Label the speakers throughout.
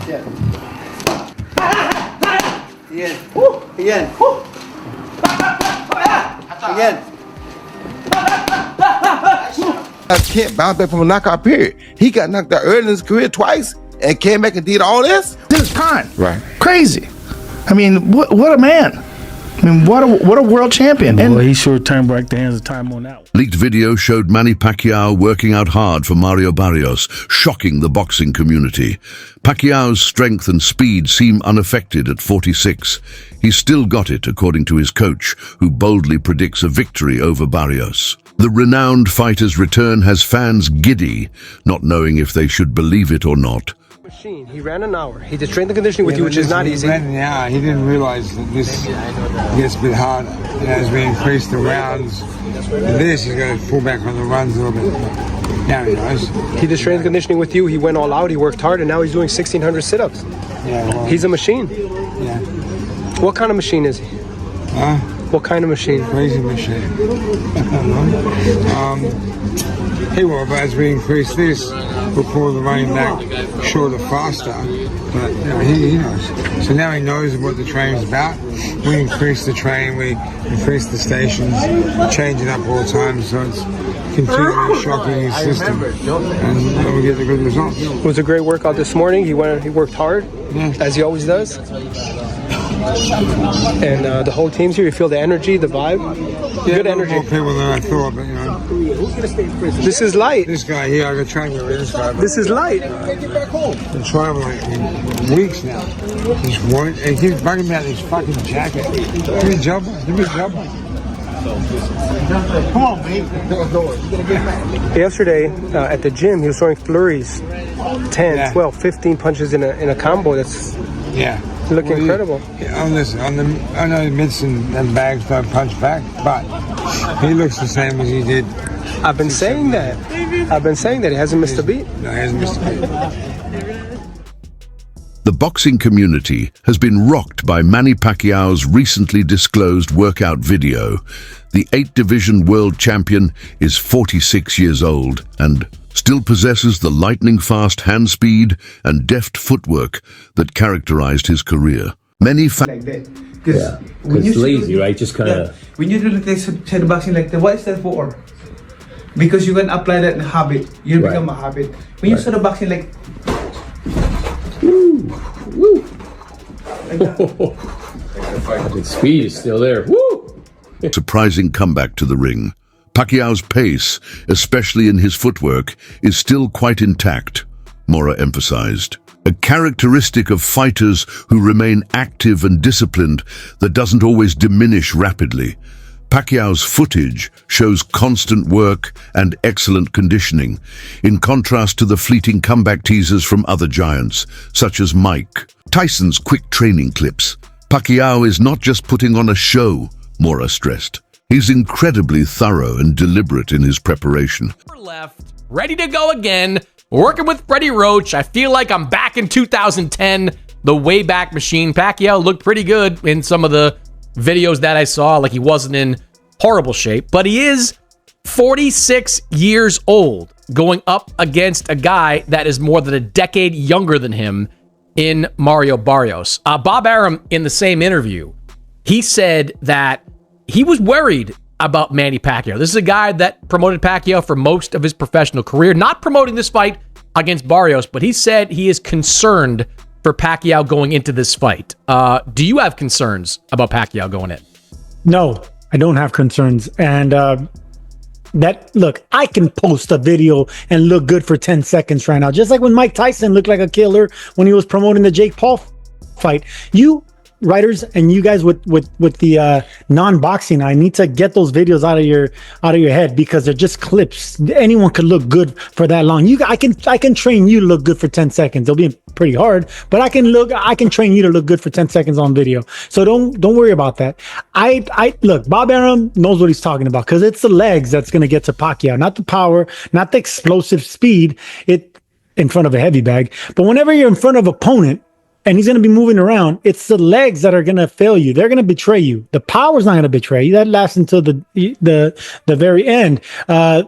Speaker 1: Yan. Yan. Yan. Yan.
Speaker 2: Can't bounce back from a knockout period. He got knocked out early in his career twice and came back and did all this.
Speaker 3: This is prime.
Speaker 2: Right.
Speaker 3: Crazy. I mean, what a man. I mean, what a world champion.
Speaker 4: Well, he sure turned back the hands of time on that one.
Speaker 5: Leaked video showed Manny Pacquiao working out hard for Mario Barrios, shocking the boxing community. Pacquiao's strength and speed seem unaffected at 46. He's still got it, according to his coach, who boldly predicts a victory over Barrios. The renowned fighter's return has fans giddy, not knowing if they should believe it or not.
Speaker 6: He ran an hour. He did strength and conditioning with you, which is not easy.
Speaker 7: He ran an hour. He didn't realize that this gets a bit harder. And as we increase the rounds, he's going to pull back on the runs a little bit. Now he knows.
Speaker 6: He did strength and conditioning with you. He went all out. He worked hard, and now he's doing 1,600 sit-ups.
Speaker 7: Yeah, well,
Speaker 6: he's a machine.
Speaker 7: Yeah.
Speaker 6: What kind of machine is he?
Speaker 7: Huh?
Speaker 6: What kind of machine?
Speaker 7: Crazy machine. He will, but as we increase this, we'll pull the running back shorter, faster. But you know, he knows. So now he knows what the training's about. We increase the train, we increase the stations, change it up all the time, so it's continually shocking his system, and we get the good results.
Speaker 6: It was a great workout this morning. He worked hard, as he always does. And the whole team's here. You feel the energy, the vibe.
Speaker 7: Yeah,
Speaker 6: good energy.
Speaker 7: More people than I thought, but you know.
Speaker 6: This is light.
Speaker 7: This guy here, I got trained with this guy.
Speaker 6: This is light.
Speaker 7: Been traveling in weeks now. He keeps bugging me out his fucking jacket. Give me a job. Give me a job. Come on, mate.
Speaker 6: Yesterday at the gym, he was throwing flurries, 10, 12, 15 punches in a combo. That's look incredible. I know Midson and Bags don't punch back, but he looks the same as he did. I've been saying that. He hasn't missed a beat.
Speaker 7: No, he hasn't missed a beat.
Speaker 5: The boxing community has been rocked by Manny Pacquiao's recently disclosed workout video. The 8-division world champion is 46 years old and still possesses the lightning-fast hand speed and deft footwork that characterized his career. Many
Speaker 1: like that. Because
Speaker 8: it's lazy, right? Just kind of...
Speaker 1: When you do the shadow boxing like that, what is that for? Because you can apply that in habit. You become a habit. When you shadow boxing like...
Speaker 8: Woo! Like that. The speed is still there. Woo!
Speaker 5: Surprising comeback to the ring. Pacquiao's pace, especially in his footwork, is still quite intact, Mora emphasized. A characteristic of fighters who remain active and disciplined that doesn't always diminish rapidly. Pacquiao's footage shows constant work and excellent conditioning, in contrast to the fleeting comeback teasers from other giants, such as Mike Tyson's quick training clips. Pacquiao is not just putting on a show, Mora stressed. He's incredibly thorough and deliberate in his preparation.
Speaker 9: Left, ready to go again, working with Freddie Roach. I feel like I'm back in 2010, the Wayback Machine. Pacquiao looked pretty good in some of the videos that I saw, like he wasn't in horrible shape, but he is 46 years old, going up against a guy that is more than a decade younger than him in Mario Barrios. Bob Arum, in the same interview, he said that he was worried about Manny Pacquiao. This is a guy that promoted Pacquiao for most of his professional career, not promoting this fight against Barrios, but he said he is concerned for Pacquiao going into this fight. Do you have concerns about Pacquiao going in?
Speaker 10: No, I don't have concerns. And look, I can post a video and look good for 10 seconds right now. Just like when Mike Tyson looked like a killer when he was promoting the Jake Paul fight. You writers and you guys with the non-boxing, I need to get those videos out of your head, because they're just clips. Anyone could look good for that long. I can train you to look good for 10 seconds. It'll be pretty hard, but I can train you to look good for 10 seconds on video. So don't worry about that. I look, Bob Arum knows what he's talking about, because it's the legs that's going to get to Pacquiao, not the power, not the explosive speed in front of a heavy bag. But whenever you're in front of an opponent and he's going to be moving around, it's the legs that are going to fail you. They're going to betray you. The power's not going to betray you. That lasts until the very end.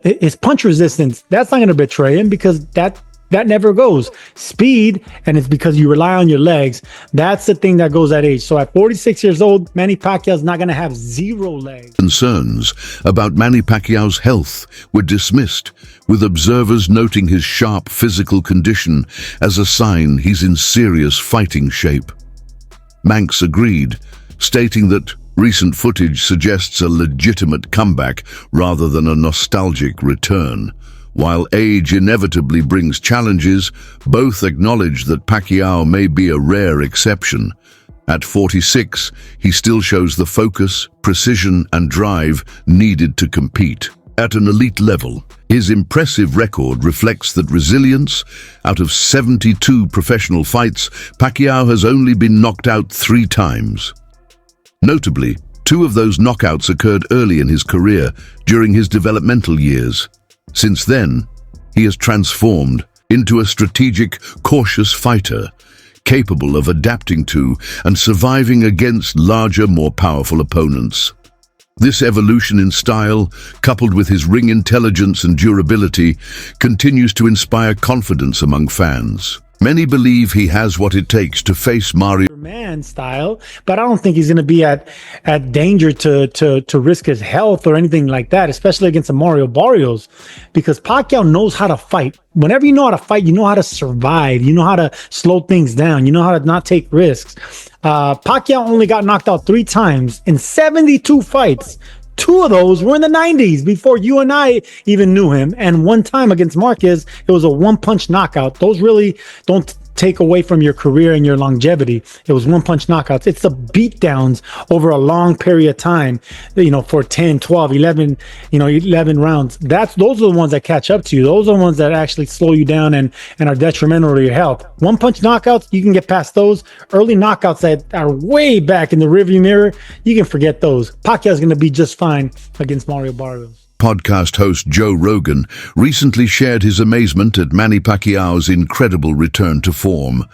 Speaker 10: His punch resistance, that's not going to betray him, because that That never goes. Speed, and it's because you rely on your legs. That's the thing that goes at age. So at 46 years old, Manny Pacquiao's not going to have 0 legs.
Speaker 5: Concerns about Manny Pacquiao's health were dismissed, with observers noting his sharp physical condition as a sign he's in serious fighting shape. Manx agreed, stating that recent footage suggests a legitimate comeback rather than a nostalgic return. While age inevitably brings challenges, both acknowledge that Pacquiao may be a rare exception. At 46, he still shows the focus, precision, and drive needed to compete. At an elite level, his impressive record reflects that resilience. Out of 72 professional fights, Pacquiao has only been knocked out 3 times. Notably, 2 of those knockouts occurred early in his career, during his developmental years. Since then, he has transformed into a strategic, cautious fighter, capable of adapting to and surviving against larger, more powerful opponents. This evolution in style, coupled with his ring intelligence and durability, continues to inspire confidence among fans. Many believe he has what it takes to face Mario
Speaker 10: Man style, but I don't think he's going to be at danger to risk his health or anything like that, especially against a Mario Barrios, because Pacquiao knows how to fight. Whenever you know how to fight, you know how to survive, you know how to slow things down, you know how to not take risks. Pacquiao only got knocked out 3 times in 72 fights. 2 of those were in the 90s before you and I even knew him. And 1 time against Marquez, it was a 1-punch knockout. Those really don't take away from your career and your longevity. It was 1-punch knockouts. It's the beatdowns over a long period of time, for 10, 12, 11, 11 rounds. Those are the ones that catch up to you. Those are the ones that actually slow you down and are detrimental to your health. 1-punch knockouts, you can get past those. Early knockouts that are way back in the rearview mirror, you can forget those. Pacquiao's going to be just fine against Mario Barrios.
Speaker 5: Podcast host Joe Rogan recently shared his amazement at Manny Pacquiao's incredible return to form,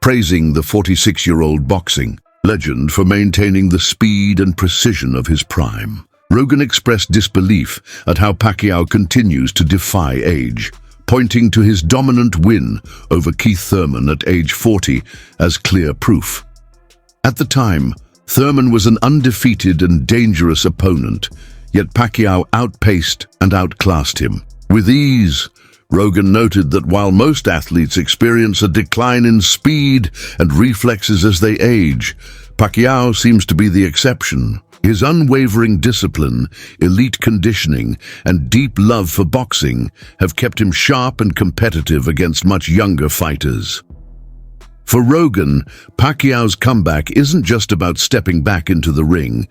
Speaker 5: praising the 46-year-old boxing legend for maintaining the speed and precision of his prime. Rogan expressed disbelief at how Pacquiao continues to defy age, pointing to his dominant win over Keith Thurman at age 40 as clear proof. At the time, Thurman was an undefeated and dangerous opponent, yet Pacquiao outpaced and outclassed him. With ease, Rogan noted that while most athletes experience a decline in speed and reflexes as they age, Pacquiao seems to be the exception. His unwavering discipline, elite conditioning, and deep love for boxing have kept him sharp and competitive against much younger fighters. For Rogan, Pacquiao's comeback isn't just about stepping back into the ring.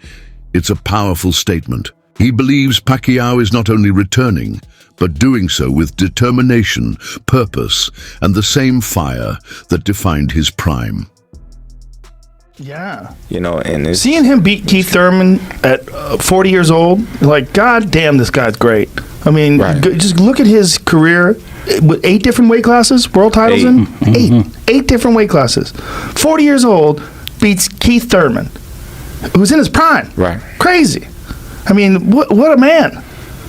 Speaker 5: It's a powerful statement. He believes Pacquiao is not only returning, but doing so with determination, purpose, and the same fire that defined his prime.
Speaker 3: Yeah.
Speaker 11: And it's,
Speaker 3: seeing him beat Keith Thurman at 40 years old, like, God damn, this guy's great. I mean, just look at his career with 8 different weight classes, world titles 8 different weight classes. 40 years old, beats Keith Thurman, who's in his prime.
Speaker 11: Right.
Speaker 3: Crazy. I mean, what a man.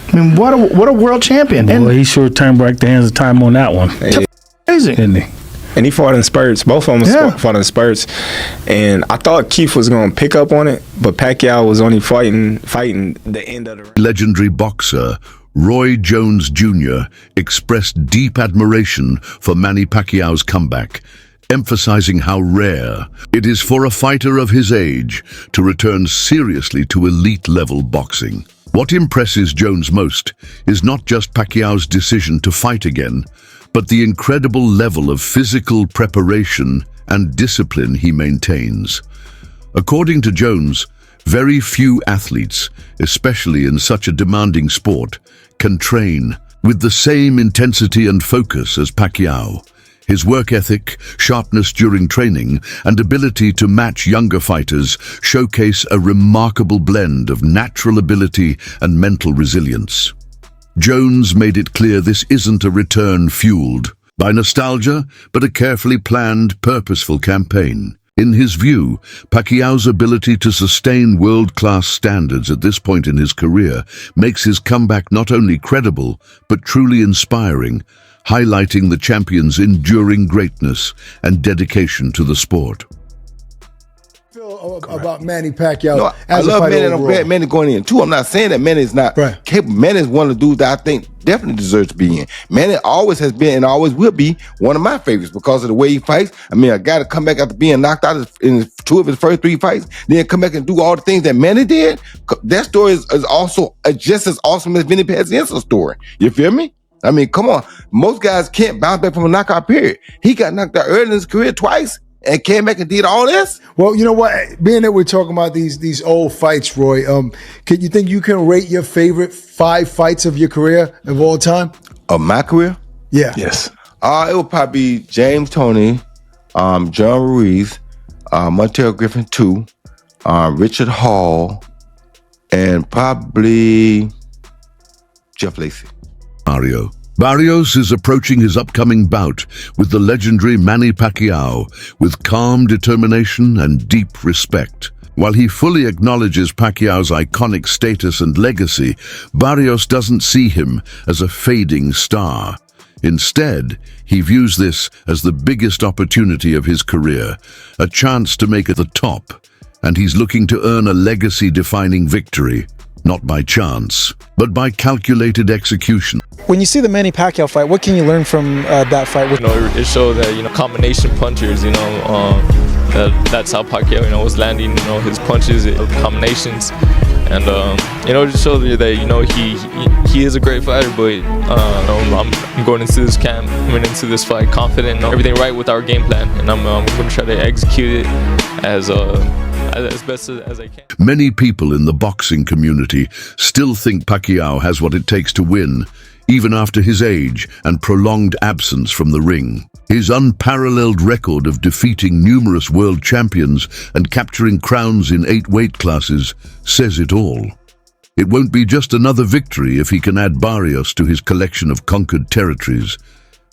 Speaker 3: I mean, what a world champion.
Speaker 4: Well, he sure turned back the hands of time on that one.
Speaker 3: Crazy.
Speaker 11: Didn't he? And he fought in spurts. Both of them fought in spurts. And I thought Keith was going to pick up on it, but Pacquiao was only fighting the end of the round.
Speaker 5: Legendary boxer Roy Jones Jr. expressed deep admiration for Manny Pacquiao's comeback, emphasizing how rare it is for a fighter of his age to return seriously to elite-level boxing. What impresses Jones most is not just Pacquiao's decision to fight again, but the incredible level of physical preparation and discipline he maintains. According to Jones, very few athletes, especially in such a demanding sport, can train with the same intensity and focus as Pacquiao. His work ethic, sharpness during training, and ability to match younger fighters showcase a remarkable blend of natural ability and mental resilience. Jones made it clear this isn't a return fueled by nostalgia, but a carefully planned, purposeful campaign. In his view, Pacquiao's ability to sustain world-class standards at this point in his career makes his comeback not only credible, but truly inspiring, highlighting the champion's enduring greatness and dedication to the sport.
Speaker 12: About Manny Pacquiao.
Speaker 2: No, I love Manny, and I'm glad Manny going in too. I'm not saying that Manny is not capable. Manny is one of the dudes that I think definitely deserves to be in. Manny always has been and always will be one of my favorites because of the way he fights. I mean, a guy to come back after being knocked out in 2 of his first 3 fights, then come back and do all the things that Manny did. That story is also just as awesome as Vinny Pazienza's story. You feel me? I mean, come on. Most guys can't bounce back from a knockout period. He got knocked out early in his career twice and came back and did all this.
Speaker 12: Well, you know what? Being that we're talking about these old fights, Roy, can you think you can rate your favorite 5 fights of your career of all time?
Speaker 2: Of my career?
Speaker 12: Yeah.
Speaker 2: Yes. It would probably be James Toney, John Ruiz, Montel Griffin 2, Richard Hall, and probably Jeff Lacey.
Speaker 5: Mario Barrios is approaching his upcoming bout with the legendary Manny Pacquiao with calm determination and deep respect. While he fully acknowledges Pacquiao's iconic status and legacy, Barrios doesn't see him as a fading star. Instead, he views this as the biggest opportunity of his career, a chance to make it the top, and he's looking to earn a legacy-defining victory, not by chance, but by calculated execution.
Speaker 13: When you see the Manny Pacquiao fight, what can you learn from that fight?
Speaker 14: It showed that, combination punchers, that's how Pacquiao, was landing, his punches, combinations. And, it just showed that, he is a great fighter, but, I'm going into this camp, into this fight confident, everything right with our game plan. And I'm going to try to execute it as best as I can.
Speaker 5: Many people in the boxing community still think Pacquiao has what it takes to win, even after his age and prolonged absence from the ring. His unparalleled record of defeating numerous world champions and capturing crowns in 8 weight classes says it all. It won't be just another victory if he can add Barrios to his collection of conquered territories.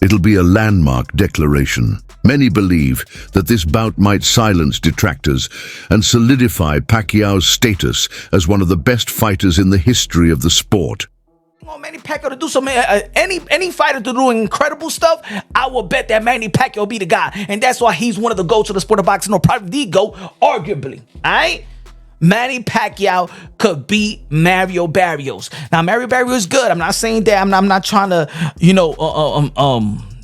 Speaker 5: It'll be a landmark declaration. Many believe that this bout might silence detractors and solidify Pacquiao's status as one of the best fighters in the history of the sport.
Speaker 15: Manny Pacquiao to do some any fighter to do incredible stuff, I will bet that Manny Pacquiao will be the guy, and that's why he's one of the GOATs of the sport of boxing, or probably the GOAT, arguably. All right, Manny Pacquiao could beat Mario Barrios. Now Mario Barrios is good. I'm not saying that. I'm not trying to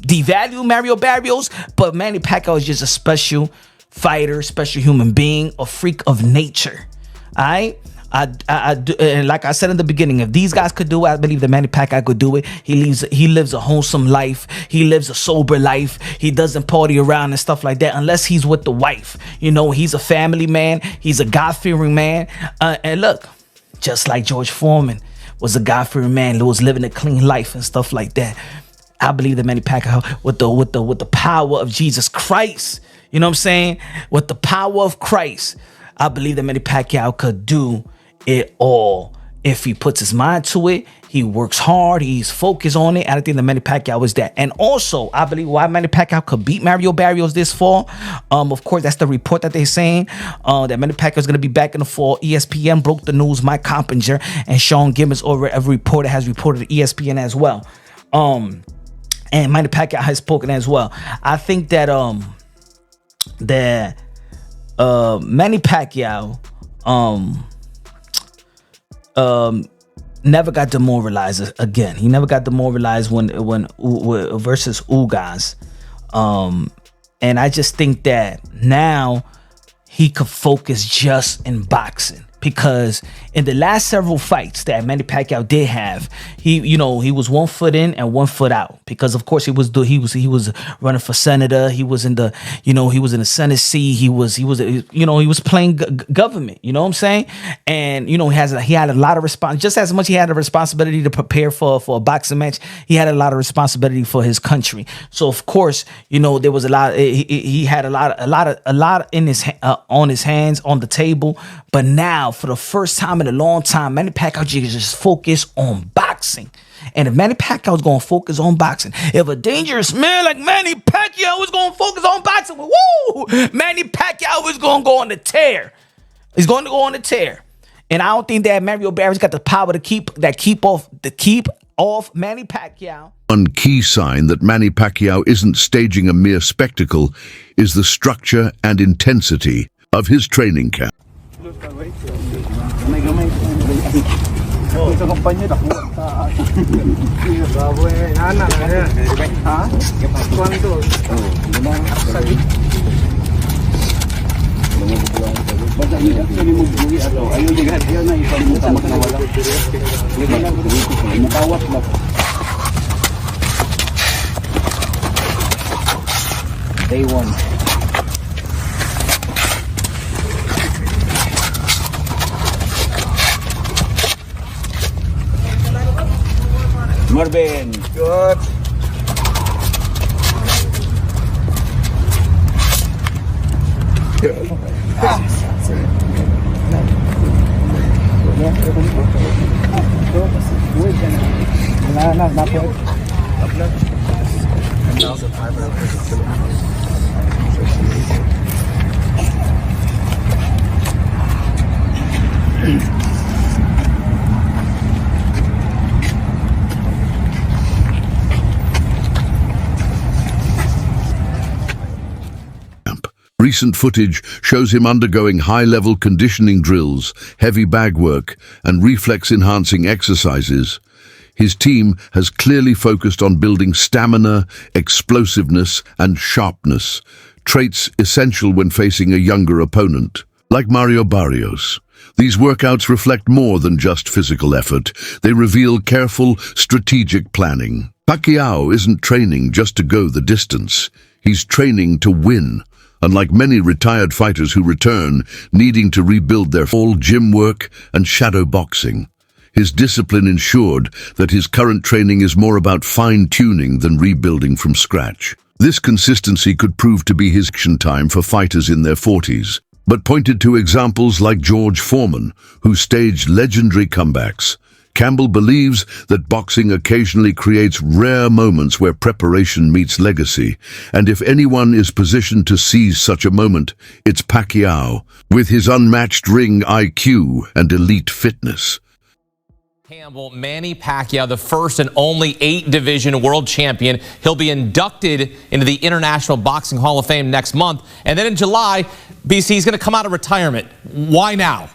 Speaker 15: devalue Mario Barrios, but Manny Pacquiao is just a special fighter, special human being, a freak of nature. All right. I do, and like I said in the beginning, if these guys could do it, I believe that Manny Pacquiao could do it. He lives a wholesome life. He lives a sober life. He doesn't party around and stuff like that unless he's with the wife. He's a family man. He's a God-fearing man. And look, just like George Foreman was a God-fearing man who was living a clean life and stuff like that. I believe that Manny Pacquiao, with the power of Jesus Christ, you know what I'm saying? With the power of Christ, I believe that Manny Pacquiao could do it all if he puts his mind to it. He works hard. He's focused on it. I think that Manny Pacquiao is that. And also, I believe why Manny Pacquiao could beat Mario Barrios this fall. Of course, that's the report that they're saying. That Manny Pacquiao is going to be back in the fall. ESPN broke the news. Mike Coppinger and Sean Gibbons, a reporter, has reported at ESPN as well. And Manny Pacquiao has spoken as well. I think that Manny Pacquiao never got demoralized again. He never got demoralized when versus Ugas. And I just think that now he could focus just in boxing. Because in the last several fights that Manny Pacquiao did have, he was 1 foot in and 1 foot out. Because of course he was running for senator. He was in the Senate seat. He was playing government. You know what I'm saying? And he had a lot of response. Just as much he had a responsibility to prepare for a boxing match, he had a lot of responsibility for his country. So of course there was a lot. He had a lot in his on his hands on the table. But now, for the first time in a long time, Manny Pacquiao just focused on boxing. And if Manny Pacquiao is going to focus on boxing, if a dangerous man like Manny Pacquiao is going to focus on boxing, woo! Manny Pacquiao is going to go on the tear. He's going to go on the tear. And I don't think that Mario Barrios got the power to keep off Manny Pacquiao.
Speaker 5: One key sign that Manny Pacquiao isn't staging a mere spectacle is the structure and intensity of his training camp.
Speaker 16: Day one. Marvin. Good.
Speaker 5: Recent footage shows him undergoing high-level conditioning drills, heavy bag work, and reflex-enhancing exercises. His team has clearly focused on building stamina, explosiveness, and sharpness, traits essential when facing a younger opponent. Like Mario Barrios, these workouts reflect more than just physical effort. They reveal careful, strategic planning. Pacquiao isn't training just to go the distance. He's training to win. Unlike many retired fighters who return, needing to rebuild their full gym work and shadow boxing. His discipline ensured that his current training is more about fine-tuning than rebuilding from scratch. This consistency could prove to be his action time for fighters in their 40s, but pointed to examples like George Foreman, who staged legendary comebacks. Campbell believes that boxing occasionally creates rare moments where preparation meets legacy, and if anyone is positioned to seize such a moment, it's Pacquiao, with his unmatched ring IQ and elite fitness.
Speaker 17: Campbell, Manny Pacquiao, the first and only 8-division world champion. He'll be inducted into the International Boxing Hall of Fame next month. And then in July, BC, he's going to come out of retirement. Why now?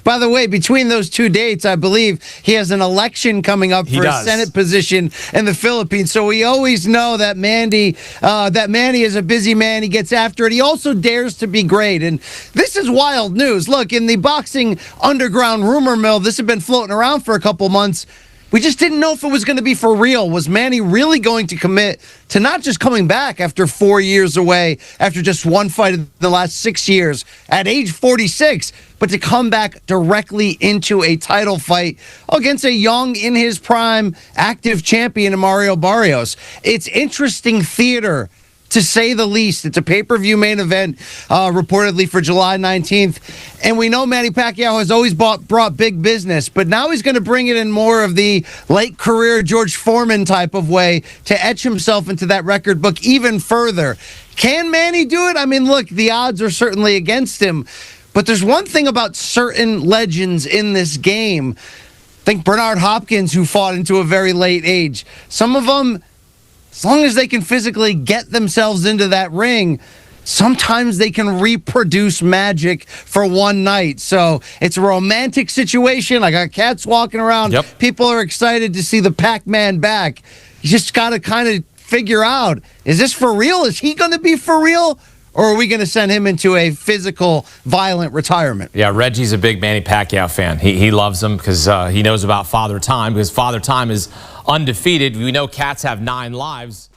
Speaker 18: By the way, between those two dates, I believe he has an election coming up for a Senate position in the Philippines. So we always know that Manny is a busy man. He gets after it. He also dares to be great. And this is wild news. Look, in the boxing underground rumor mill, this had been floating around for a couple months. We just didn't know if it was going to be for real. Was Manny really going to commit to not just coming back after 4 years away, after just one fight in the last 6 years, at age 46, but to come back directly into a title fight against a young, in his prime, active champion, Mario Barrios? It's interesting theater, to say the least. It's a pay-per-view main event, reportedly for July 19th. And we know Manny Pacquiao has always brought big business, but now he's going to bring it in more of the late career George Foreman type of way to etch himself into that record book even further. Can Manny do it? I mean, look, the odds are certainly against him, but there's one thing about certain legends in this game. Think Bernard Hopkins, who fought into a very late age. Some of them, as long as they can physically get themselves into that ring, sometimes they can reproduce magic for one night. So it's a romantic situation. I got cats walking around. Yep. People are excited to see the PacMan back. You just got to kind of figure out, is this for real? Is he going to be for real? Or are we going to send him into a physical, violent retirement?
Speaker 17: Yeah, Reggie's a big Manny Pacquiao fan. He loves him because he knows about Father Time, because Father Time is undefeated. We know cats have 9 lives.